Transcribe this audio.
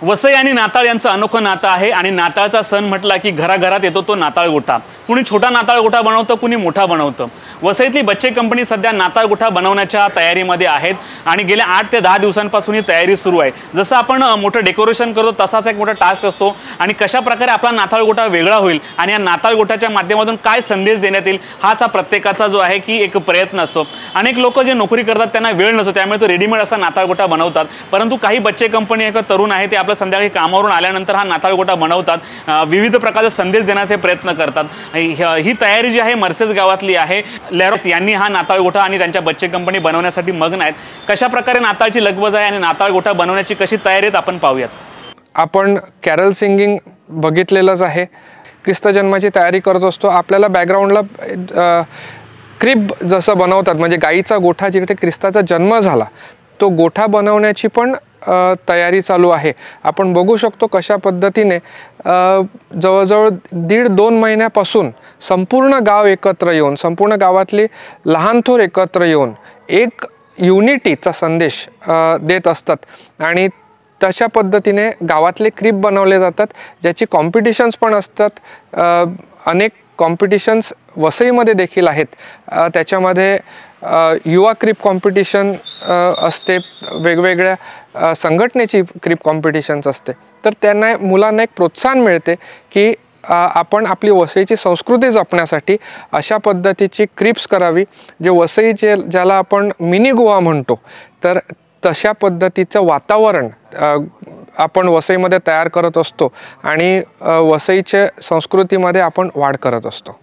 वसई आणि नाताळ यांचं अनोखं नातं आहे आणि नाताळचा सण म्हटला की घराघरात येतो तो नाताळ गोठा। कुणी छोटा नाताळ गोठा बनवतं, कुणी मोठा बनवतं। वसईतली बच्चे कंपनी सध्या नाताळ गोठा बनवण्याच्या तयारीमध्ये आहेत आणि गेल्या 8 ते 10 दिवसांपासून ही तयारी सुरू आहे। जसं आपण मोठं डेकोरेशन करतो तसाच एक मोठा टास्क असतो आणि कशा प्रकारे आपला नाताळ गोठा वेगळा होईल आणि या नाताळ गोठ्याच्या माध्यमातून काय संदेश देण्यात येईल हाच प्रत्येकाचा जो आहे की एक प्रयत्न असतो। अनेक लोक जे नोकरी करतात त्यांना वेळ नसतो, त्यामुळे तो रेडीमेड असा नाताळ गोठा बनवतात, परंतु काही बच्चे कंपनी एक तरुण आहे ते आपल्या संध्याकाळी कामावरून आल्यानंतर हा नाताळ गोठा बनवतात, विविध प्रकारचे संदेश देण्याचे प्रयत्न करतात। ही तयारी जी आहे मर्सेस गावातली आहे। लेरोस यांनी हा नाताळ गोठा आणि त्यांच्या बच्चे कंपनी बनवण्यासाठी मग्न आहेत। कशा प्रकारे नाताळची लगबग आहे आणि नाताळ गोठा बनवण्याची कशी तयारी आहे आपण पाहूयात। आपण कॅरल सिंगिंग बघितलेलंच आहे। ख्रिस्त जन्माची तयारी करत असतो, आपल्याला बॅकग्राऊंडला क्रिब जसं बनवतात, म्हणजे गाईचा गोठा जिथे ख्रिस्ताचा जन्म झाला तो गोठा बनवण्याची पण तयारी चालू आहे। आपण बघू शकतो कशा पद्धतीने जवळजवळ 1.5-2 महिन्यापासून संपूर्ण गाव एकत्र येऊन, संपूर्ण गावातली लहान थोर एकत्र येऊन एक युनिटीचा संदेश देत असतात आणि तशा पद्धतीने गावातले क्रिप बनवले जातात, ज्याची कॉम्पिटिशन्स पण असतात। अनेक कॉम्पिटिशन्स वसईमध्ये देखील आहेत। त्याच्यामध्ये युवा क्रिप कॉम्पिटिशन असते, वेगवेगळ्या संघटनेची क्रिप कॉम्पिटिशन्स असते। तर त्यांना मुलांना एक प्रोत्साहन मिळते की आपण आपली वसईची संस्कृती जपण्यासाठी अशा पद्धतीची क्रिप्स करावी, जे वसई ज्याला आपण मिनी गोवा म्हणतो, तर तशा पद्धतीचं वातावरण आपण वसईमध्ये तयार करत असतो आणि वसईच्या संस्कृतीमध्ये आपण वाढ करत असतो।